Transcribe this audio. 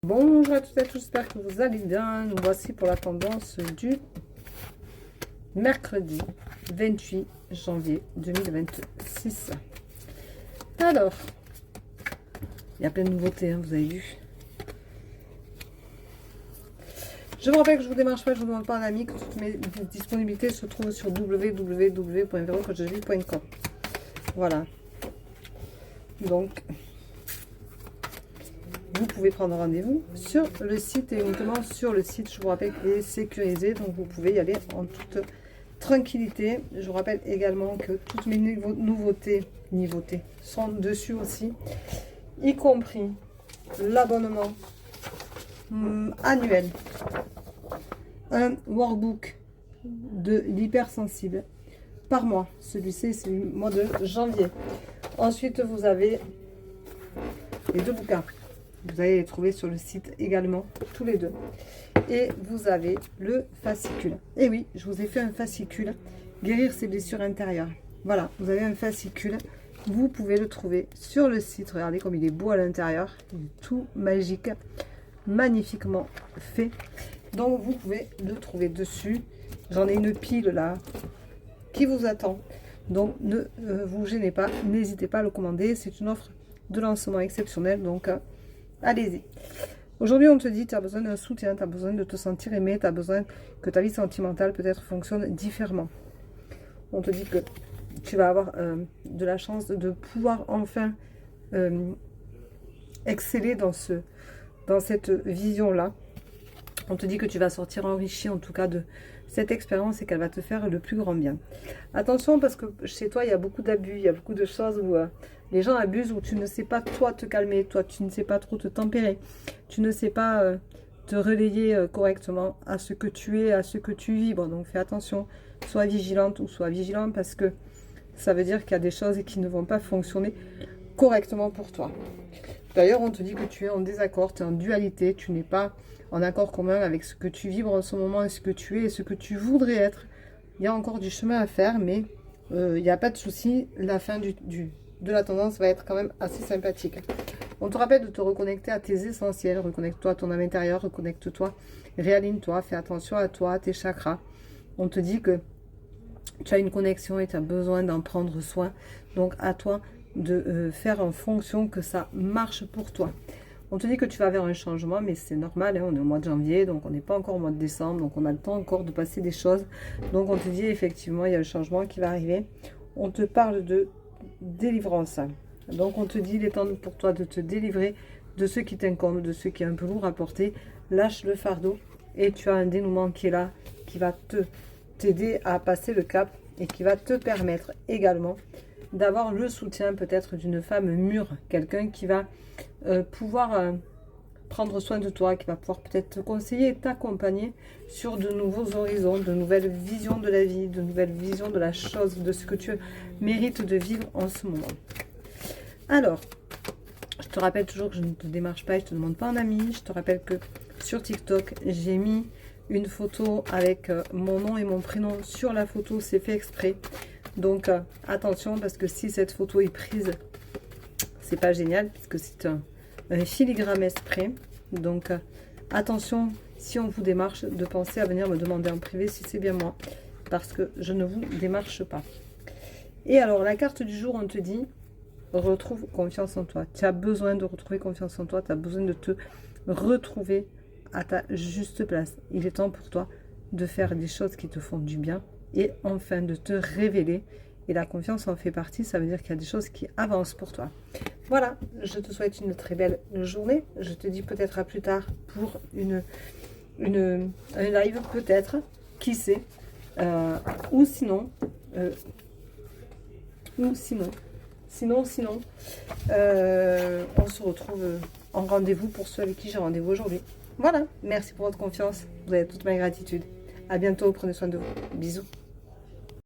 Bonjour à toutes et à tous, j'espère que vous allez bien. Nous voici pour la tendance du mercredi 28 janvier 2026. Alors, il y a plein de nouveautés, hein, vous avez vu. Je vous rappelle que je ne vous démarche pas, je ne vous demande pas un ami, que toutes mes disponibilités se trouvent sur www.verocoachdevi.com. Voilà. Donc, vous pouvez prendre rendez-vous sur le site et uniquement sur le site. Je vous rappelle qu'il est sécurisé, donc vous pouvez y aller en toute tranquillité. Je vous rappelle également que toutes mes nouveautés sont dessus aussi, y compris l'abonnement annuel, un workbook de l'hypersensible par mois. Celui-ci, c'est le mois de janvier. Ensuite, vous avez les deux bouquins. Vous allez les trouver sur le site également, tous les deux. Et vous avez le fascicule. Et oui, je vous ai fait un fascicule, guérir ses blessures intérieures. Voilà, vous avez un fascicule. Vous pouvez le trouver sur le site. Regardez comme il est beau à l'intérieur. Il est tout magique, magnifiquement fait. Donc, vous pouvez le trouver dessus. J'en ai une pile là qui vous attend. Donc, ne vous gênez pas. N'hésitez pas à le commander. C'est une offre de lancement exceptionnelle. Donc, allez-y. Aujourd'hui, on te dit, tu as besoin d'un soutien, tu as besoin de te sentir aimé, tu as besoin que ta vie sentimentale peut-être fonctionne différemment. On te dit que tu vas avoir de la chance de pouvoir enfin exceller dans cette vision-là. On te dit que tu vas sortir enrichi en tout cas de cette expérience et qu'elle va te faire le plus grand bien. Attention parce que chez toi, il y a beaucoup d'abus, il y a beaucoup de choses où les gens abusent, où tu ne sais pas toi te calmer, toi tu ne sais pas trop te tempérer, tu ne sais pas te relayer correctement à ce que tu es, à ce que tu vibres. Donc fais attention, sois vigilante ou sois vigilant parce que ça veut dire qu'il y a des choses qui ne vont pas fonctionner correctement pour toi. D'ailleurs, on te dit que tu es en désaccord, tu es en dualité, tu n'es pas en accord commun avec ce que tu vibres en ce moment et ce que tu es et ce que tu voudrais être. Il y a encore du chemin à faire, mais il n'y a pas de souci. La fin de la tendance va être quand même assez sympathique. On te rappelle de te reconnecter à tes essentiels. Reconnecte-toi à ton âme intérieure, reconnecte-toi, réaligne-toi, fais attention à toi, à tes chakras. On te dit que tu as une connexion et tu as besoin d'en prendre soin. Donc à toi de faire en fonction que ça marche pour toi. On te dit que tu vas vers un changement, mais c'est normal, hein, on est au mois de janvier, donc on n'est pas encore au mois de décembre, donc on a le temps encore de passer des choses. Donc on te dit effectivement, il y a le changement qui va arriver. On te parle de délivrance. Donc on te dit, il est temps pour toi de te délivrer de ce qui t'incombe, de ce qui est un peu lourd à porter. Lâche le fardeau et tu as un dénouement qui est là, qui va t'aider à passer le cap et qui va te permettre également d'avoir le soutien peut-être d'une femme mûre, quelqu'un qui va pouvoir prendre soin de toi, qui va pouvoir peut-être te conseiller et t'accompagner sur de nouveaux horizons, de nouvelles visions de la vie, de nouvelles visions de la chose, de ce que tu mérites de vivre en ce moment. Alors, je te rappelle toujours que je ne te démarche pas, je ne te demande pas un ami. Je te rappelle que sur TikTok, j'ai mis une photo avec mon nom et mon prénom sur la photo, c'est fait exprès. Donc attention parce que si cette photo est prise, c'est pas génial puisque c'est un filigrane exprès. Donc attention si on vous démarche de penser à venir me demander en privé si c'est bien moi parce que je ne vous démarche pas. Et alors la carte du jour, on te dit retrouve confiance en toi. Tu as besoin de retrouver confiance en toi, tu as besoin de te retrouver à ta juste place. Il est temps pour toi de faire des choses qui te font du bien et enfin de te révéler. Et la confiance en fait partie, ça veut dire qu'il y a des choses qui avancent pour toi. Voilà, je te souhaite une très belle journée. Je te dis peut-être à plus tard pour un live, peut-être, qui sait. Ou sinon, on se retrouve en rendez-vous pour ceux avec qui j'ai rendez-vous aujourd'hui. Voilà, merci pour votre confiance. Vous avez toute ma gratitude. À bientôt, prenez soin de vous. Bisous.